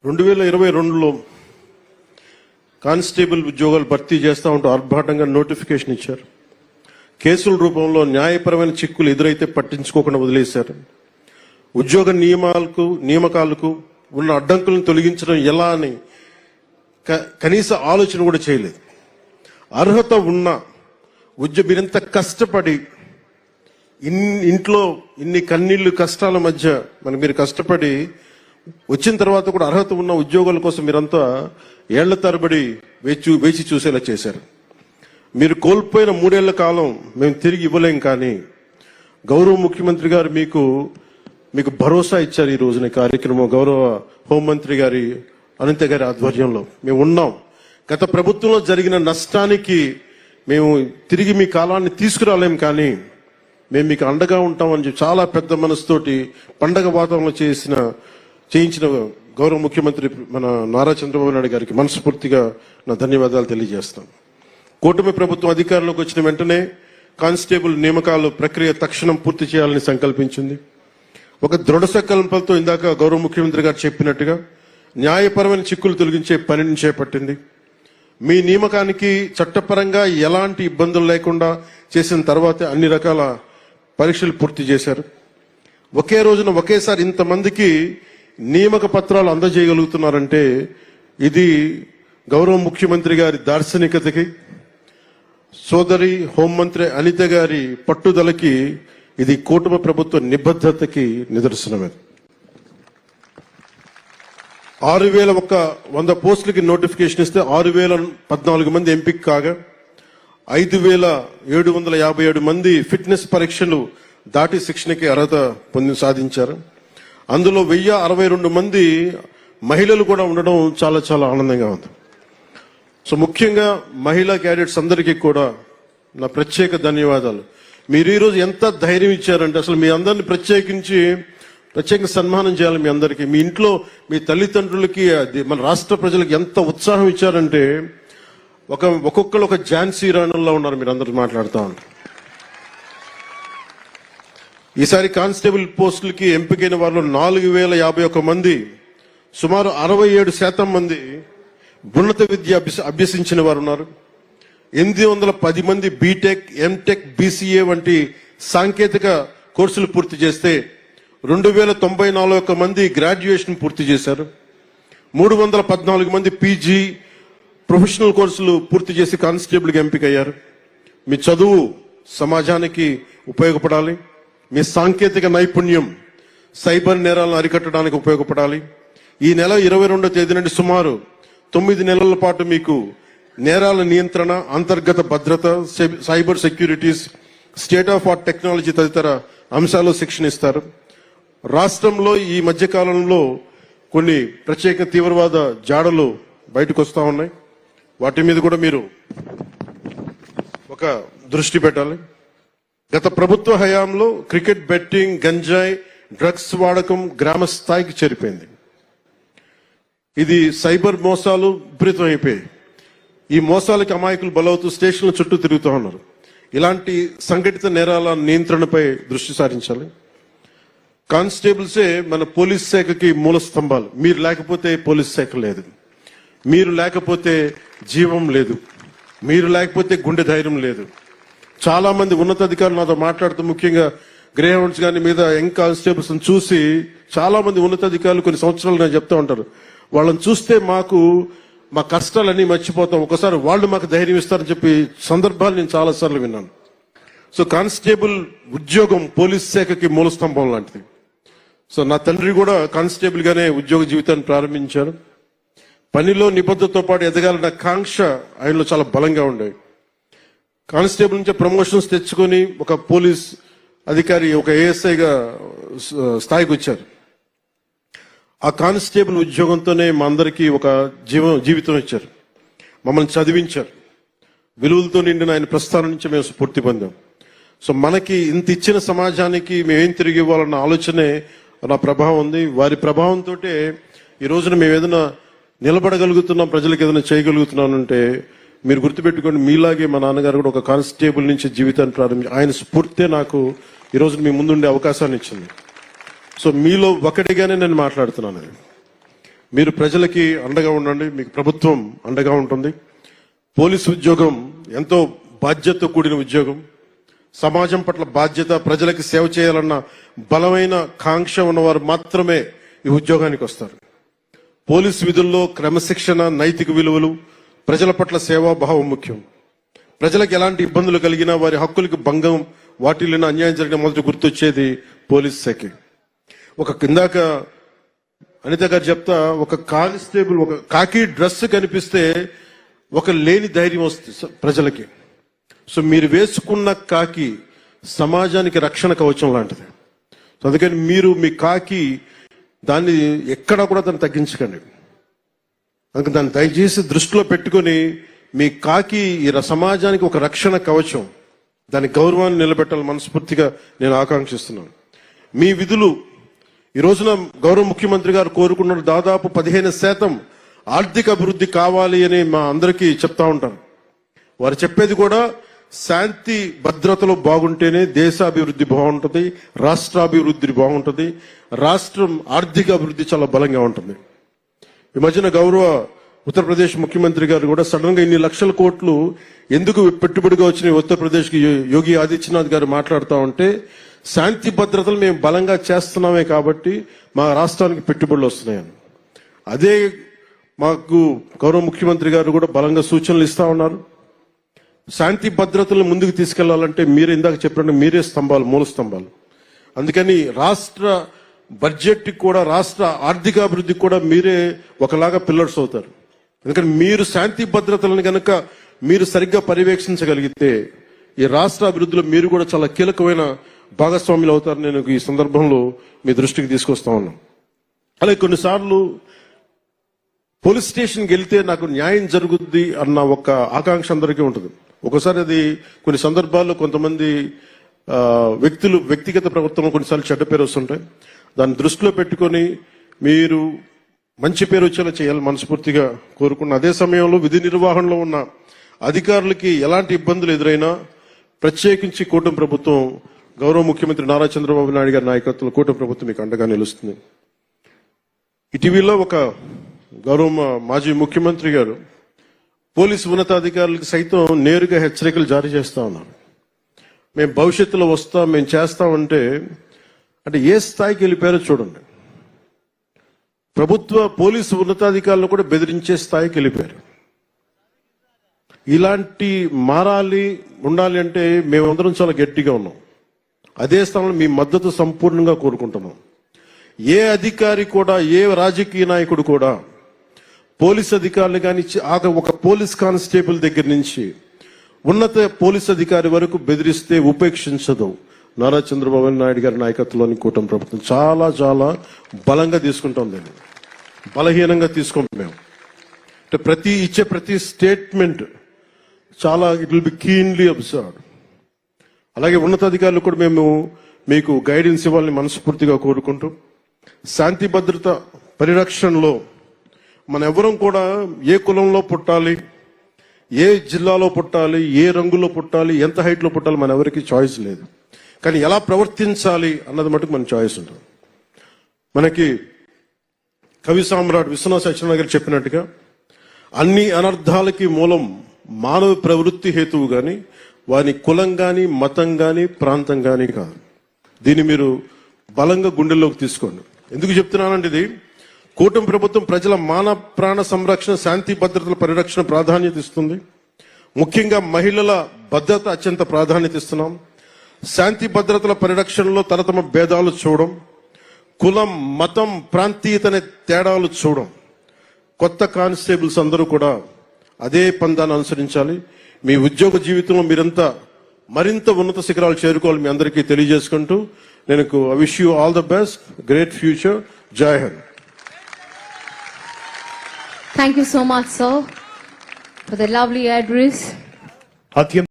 2022లో constable ఉద్యోగాలు భర్తీ చేస్తూ ఉంటూ ఆర్భాటంగా నోటిఫికేషన్ ఇచ్చారు. కేసుల రూపంలో న్యాయపరమైన చిక్కులు ఎదురైతే పట్టించుకోకుండా వదిలేశారు. ఉద్యోగ నియామకాలకు ఉన్న అడ్డంకులను తొలగించడం ఎలా అని కనీస ఆలోచన కూడా చేయలేదు. అర్హత ఉన్న మీరింత కష్టపడి ఇంట్లో ఇన్ని కన్నీళ్లు కష్టాల మధ్య మీరు కష్టపడి వచ్చిన తర్వాత కూడా అర్హత ఉన్న ఉద్యోగాల కోసం మీరంతా ఏళ్ల తరబడి వేచి చూసేలా చేశారు. మీరు కోల్పోయిన 3 ఏళ్ల కాలం మేము తిరిగి ఇవ్వలేం, కానీ గౌరవ ముఖ్యమంత్రి గారు మీకు భరోసా ఇచ్చారు. ఈ రోజున కార్యక్రమం గౌరవ హోంమంత్రి గారి అనిత గారి ఆధ్వర్యంలో మేము ఉన్నాం. గత ప్రభుత్వంలో జరిగిన నష్టానికి మేము తిరిగి మీ కాలాన్ని తీసుకురాలేం, కానీ మేము మీకు అండగా ఉంటామని చెప్పి చాలా పెద్ద మనసుతోటి పండగ వాతావరణంలో చేయించిన గౌరవ ముఖ్యమంత్రి మన నారా చంద్రబాబు నాయుడు గారికి మనస్ఫూర్తిగా నా ధన్యవాదాలు తెలియజేస్తాను. కూటమి ప్రభుత్వం అధికారంలోకి వచ్చిన వెంటనే కానిస్టేబుల్ నియామకాలు ప్రక్రియ తక్షణం పూర్తి చేయాలని సంకల్పించింది. ఒక దృఢ సంకల్పంతో ఇందాక గౌరవ ముఖ్యమంత్రి గారు చెప్పినట్టుగా న్యాయపరమైన చిక్కులు తొలగించే పనిని చేపట్టింది. మీ నియామకానికి చట్టపరంగా ఎలాంటి ఇబ్బందులు లేకుండా చేసిన తర్వాతే అన్ని రకాల పరీక్షలు పూర్తి చేశారు. ఒకే రోజున ఒకేసారి ఇంతమందికి నియామక పత్రాలు అందజేయగలుగుతున్నారంటే ఇది గౌరవ ముఖ్యమంత్రి గారి దార్శనికతకి, సోదరి హోంమంత్రి అనిత గారి పట్టుదలకి, ఇది కూటమి ప్రభుత్వ నిబద్ధతకి నిదర్శనమే. 6,100 పోస్టులకి నోటిఫికేషన్ ఇస్తే 6,014 మంది ఎంపిక కాగా 5,757 మంది ఫిట్నెస్ పరీక్షలు దాటి శిక్షణకి అర్హత సాధించారు. అందులో 1,062 మంది మహిళలు కూడా ఉండడం చాలా చాలా ఆనందంగా ఉంది. సో ముఖ్యంగా మహిళా క్యాడెట్స్ అందరికీ కూడా నా ప్రత్యేక ధన్యవాదాలు. మీరు ఈరోజు ఎంత ధైర్యం ఇచ్చారంటే అసలు మీ అందరిని ప్రత్యేక సన్మానం చేయాలి. మీ అందరికీ, మీ ఇంట్లో మీ తల్లిదండ్రులకి, మన రాష్ట్ర ప్రజలకు ఎంత ఉత్సాహం ఇచ్చారంటే ఒక్కొక్కరు ఒక ఝాన్సీ రాణుల్లో ఉన్నారు. మీరు అందరూ మాట్లాడుతూ ఉంటారు. ఈసారి కానిస్టేబుల్ పోస్టులకి ఎంపికైన వారిలో 4,051 మంది, సుమారు 67% మంది ఉన్నత విద్య అభ్యసించిన వారు ఉన్నారు. 810 మంది బీటెక్, ఎంటెక్, బీసీఏ వంటి సాంకేతిక కోర్సులు పూర్తి చేస్తే 2,094 మంది గ్రాడ్యుయేషన్ పూర్తి చేశారు. 314 మంది పీజీ, ప్రొఫెషనల్ కోర్సులు పూర్తి చేసి కానిస్టేబుల్గా ఎంపికయ్యారు. మీ చదువు సమాజానికి ఉపయోగపడాలి. మీ సాంకేతిక నైపుణ్యం సైబర్ నేరాలను అరికట్టడానికి ఉపయోగపడాలి. ఈ నెల 22వ తేదీ నుండి సుమారు 9 నెలల పాటు మీకు నేరాల నియంత్రణ, అంతర్గత భద్రత, cyber securities, state of art technology తదితర అంశాల్లో శిక్షణ ఇస్తారు. రాష్ట్రంలో ఈ మధ్య కాలంలో కొన్ని ప్రత్యేక తీవ్రవాద జాడలు బయటకు వస్తూ ఉన్నాయి. వాటి మీద కూడా మీరు ఒక దృష్టి పెట్టాలి. గత ప్రభుత్వ హయాంలో క్రికెట్ బెట్టింగ్, గంజాయి, డ్రగ్స్ వాడకం గ్రామ స్థాయికి చేరిపోయింది. ఇది సైబర్ మోసాలు విపరీతం అయిపోయాయి. ఈ మోసాలకి అమాయకులు బలవుతూ స్టేషన్ల చుట్టూ తిరుగుతూ ఉన్నారు. ఇలాంటి సంఘటిత నేరాల నియంత్రణపై దృష్టి సారించాలి. కానిస్టేబుల్సే మన పోలీస్ శాఖకి మూల స్తంభాలు. మీరు లేకపోతే పోలీస్ శాఖ లేదు, మీరు లేకపోతే జీవం లేదు, మీరు లేకపోతే గుండె ధైర్యం లేదు. చాలా మంది ఉన్నతాధికారులు నాతో మాట్లాడుతూ, ముఖ్యంగా గ్రే హౌండ్స్ గాని మీద యంగ్ కానిస్టేబుల్స్ చూసి చాలా మంది ఉన్నతాధికారులు కొన్ని సంవత్సరాలు నేను చెప్తా ఉంటారు, వాళ్ళని చూస్తే మా కష్టాలన్నీ మర్చిపోతాం, ఒకసారి వాళ్ళు మాకు ధైర్యం ఇస్తారని చెప్పి సందర్భాలు నేను చాలా సార్లు విన్నాను. సో కానిస్టేబుల్ ఉద్యోగం పోలీస్ శాఖకి మూల స్తంభం లాంటిది. సో నా తండ్రి కూడా కానిస్టేబుల్ గానే ఉద్యోగ జీవితాన్ని ప్రారంభించారు. పనిలో నిబద్ధతతో పాటు ఎదగాలన్న కాంక్ష ఆయనలో చాలా బలంగా ఉండేవి. కానిస్టేబుల్ నుంచి ప్రమోషన్స్ తెచ్చుకొని ఒక పోలీస్ అధికారి, ఒక ఏఎస్ఐగా స్థాయికి వచ్చారు. ఆ కానిస్టేబుల్ ఉద్యోగంతోనే మా అందరికీ ఒక జీవితం ఇచ్చారు, మమ్మల్ని చదివించారు. విలువలతో నిండిన ఆయన ప్రస్థానం నుంచి మేము స్ఫూర్తి పొందాం. సో మనకి ఇంత ఇచ్చిన సమాజానికి మేమేం తిరిగి ఇవ్వాలన్న ఆలోచనే నా ప్రభావం ఉంది. వారి ప్రభావంతో ఈ రోజున మేము ఏదైనా నిలబడగలుగుతున్నాం, ప్రజలకు ఏదైనా చేయగలుగుతున్నానంటే మీరు గుర్తుపెట్టుకోండి, మీలాగే మా నాన్నగారు కూడా ఒక కానిస్టేబుల్ నుంచి జీవితాన్ని ప్రారంభించి ఆయన స్ఫూర్తే నాకు ఈ రోజు మీ ముందుండే అవకాశాన్ని ఇచ్చింది. సో మీలో ఒకటిగానే నేను మాట్లాడుతున్నాను. మీరు ప్రజలకి అండగా ఉండండి, మీకు ప్రభుత్వం అండగా ఉంటుంది. పోలీసు ఉద్యోగం ఎంతో బాధ్యతతో కూడిన ఉద్యోగం. సమాజం పట్ల బాధ్యత, ప్రజలకి సేవ చేయాలన్న బలమైన కాంక్ష ఉన్నవారు మాత్రమే ఈ ఉద్యోగానికి వస్తారు. పోలీసు విధుల్లో క్రమశిక్షణ, నైతిక విలువలు, ప్రజల పట్ల సేవాభావం ముఖ్యం. ప్రజలకు ఎలాంటి ఇబ్బందులు కలిగినా, వారి హక్కులకు భంగం వాటిల్లిన అన్యాయం జరిగిన మొదటి గుర్తొచ్చేది పోలీస్ శాఖ. ఇందాక అనిత గారు చెప్తా, ఒక కానిస్టేబుల్ ఒక కాకి డ్రెస్ కనిపిస్తే ఒక లేని ధైర్యం వస్తుంది ప్రజలకి. సో మీరు వేసుకున్న కాకి సమాజానికి రక్షణ కవచం లాంటిది. సో అందుకని మీరు మీ కాకి దాన్ని ఎక్కడా కూడా దాన్ని తగ్గించకండి. అందుకని దాన్ని దయచేసి దృష్టిలో పెట్టుకొని మీ కాకి ఈ సమాజానికి ఒక రక్షణ కవచం, దాని గౌరవాన్ని నిలబెట్టాలని మనస్ఫూర్తిగా నేను ఆకాంక్షిస్తున్నాను. మీ విధులు ఈ రోజున గౌరవ ముఖ్యమంత్రి గారు కోరుకున్న దాదాపు 15% ఆర్థిక అభివృద్ధి కావాలి అని మా అందరికీ చెప్తా ఉంటారు. వారు చెప్పేది కూడా శాంతి భద్రతలు బాగుంటేనే దేశాభివృద్ధి బాగుంటుంది, రాష్ట్రాభివృద్ధి బాగుంటుంది, రాష్ట్రం ఆర్థిక అభివృద్ధి చాలా బలంగా ఉంటుంది. ఈ మధ్యన గౌరవ ఉత్తరప్రదేశ్ ముఖ్యమంత్రి గారు కూడా సడన్ గా ఇన్ని లక్షల కోట్లు ఎందుకు పెట్టుబడిగా వచ్చినాయి ఉత్తరప్రదేశ్ కి యోగి ఆదిత్యనాథ్ గారు మాట్లాడుతూ ఉంటే, శాంతి భద్రతలు మేము బలంగా చేస్తున్నామే కాబట్టి మా రాష్ట్రానికి పెట్టుబడులు వస్తున్నాయని. అదే మాకు గౌరవ ముఖ్యమంత్రి గారు కూడా బలంగా సూచనలు ఇస్తా ఉన్నారు. శాంతి భద్రతలను ముందుకు తీసుకెళ్లాలంటే మీరు ఇందాక చెప్పినట్టు మీరే స్తంభాలు, మూల స్తంభాలు. అందుకని రాష్ట్ర బడ్జెట్ కూడా, రాష్ట్ర ఆర్థికాభివృద్ధికి కూడా మీరే ఒకలాగా పిల్లర్స్ అవుతారు. ఎందుకంటే మీరు శాంతి భద్రతలను కనుక మీరు సరిగ్గా పర్యవేక్షించగలిగితే ఈ రాష్ట్ర అభివృద్ధిలో మీరు కూడా చాలా కీలకమైన భాగస్వాములు అవుతారు. నేను ఈ సందర్భంలో మీ దృష్టికి తీసుకొస్తా ఉన్నాను. అలాగే కొన్నిసార్లు పోలీస్ స్టేషన్కి వెళ్తే నాకు న్యాయం జరుగుద్ది అన్న ఒక ఆకాంక్ష అందరికీ ఉంటుంది. ఒకసారి అది కొన్ని సందర్భాల్లో కొంతమంది వ్యక్తులు వ్యక్తిగత ప్రవర్తన కొన్నిసార్లు చెడ్డ పేరు వస్తుంటాయి. దాన్ని దృష్టిలో పెట్టుకొని మీరు మంచి పేరు వచ్చేలా చేయాలని మనస్ఫూర్తిగా కోరుకున్న. అదే సమయంలో విధి నిర్వహణలో ఉన్న అధికారులకి ఎలాంటి ఇబ్బందులు ఎదురైనా ప్రత్యేకించి కూటమి ప్రభుత్వం, గౌరవ ముఖ్యమంత్రి నారా చంద్రబాబు నాయుడు గారి నాయకత్వంలో కూటమి ప్రభుత్వం మీకు అండగా నిలుస్తుంది. ఇటీవల ఒక గౌరవ మాజీ ముఖ్యమంత్రి గారు పోలీసు ఉన్నతాధికారులకు సైతం నేరుగా హెచ్చరికలు జారీ చేస్తా ఉన్నారు. మేము భవిష్యత్తులో వస్తాం, మేము చేస్తామంటే అంటే ఏ స్థాయికి వెళ్ళిపోయారో చూడండి. ప్రభుత్వ పోలీసు ఉన్నతాధికారులు కూడా బెదిరించే స్థాయికి వెళ్ళిపోయారు. ఇలాంటి మారాలి, ఉండాలి అంటే మేమందరం చాలా గట్టిగా ఉన్నాం. అదే స్థానంలో మీ మద్దతు సంపూర్ణంగా కోరుకుంటున్నాం. ఏ అధికారి కూడా, ఏ రాజకీయ నాయకుడు కూడా పోలీస్ అధికారులు కానీ ఒక పోలీస్ కానిస్టేబుల్ దగ్గర నుంచి ఉన్నత పోలీస్ అధికారి వరకు బెదిరిస్తే ఉపేక్షించదు నారా చంద్రబాబు నాయుడు గారి నాయకత్వంలోని కూటమి ప్రభుత్వం. చాలా చాలా బలంగా తీసుకుంటాం, దాన్ని బలహీనంగా తీసుకుంటాం మేము. అంటే ఇచ్చే ప్రతి స్టేట్మెంట్ చాలా it will be keenly observed. అలాగే ఉన్నతాధికారులు కూడా మేము మీకు గైడెన్స్ ఇవ్వాలని మనస్ఫూర్తిగా కోరుకుంటూ, శాంతి భద్రత పరిరక్షణలో మన ఎవరం కూడా ఏ కులంలో పుట్టాలి, ఏ జిల్లాలో పుట్టాలి, ఏ రంగులో పుట్టాలి, ఎంత హైట్లో పుట్టాలి మన ఎవరికి చాయిస్ లేదు. కానీ ఎలా ప్రవర్తించాలి అన్నది మటుకు మన చాయిస్ ఉంటుంది. మనకి కవి సామ్రాట్ విశ్వనాథ సత్యనారాయణ గారు చెప్పినట్టుగా అన్ని అనర్థాలకి మూలం మానవ ప్రవృత్తి హేతువు గాని వాని కులం గాని, మతం గాని, ప్రాంతం గాని కాదు. దీన్ని మీరు బలంగా గుండెల్లోకి తీసుకోండి. ఎందుకు చెప్తున్నానంటే, ఇది కూటమి ప్రభుత్వం ప్రజల మాన ప్రాణ సంరక్షణ, శాంతి భద్రతల పరిరక్షణ ప్రాధాన్యత ఇస్తుంది. ముఖ్యంగా మహిళల భద్రత అత్యంత ప్రాధాన్యత ఇస్తున్నాం. శాంతి భద్రతల పరిరక్షణలో తరతమ భేదాలు చూడడం, కులం, మతం, ప్రాంతీయత అనే తేడాలు చూడడం. కొత్త కానిస్టేబుల్స్ అందరూ కూడా అదే పందాన్ని అనుసరించాలి. మీ ఉద్యోగ జీవితంలో మీరంతా మరింత ఉన్నత శిఖరాలు చేరుకోవాలి మీ అందరికీ తెలియజేసుకుంటూ, నేను wish you all the best, great future. జై Hind. Thank you so much, sir, for the lovely address.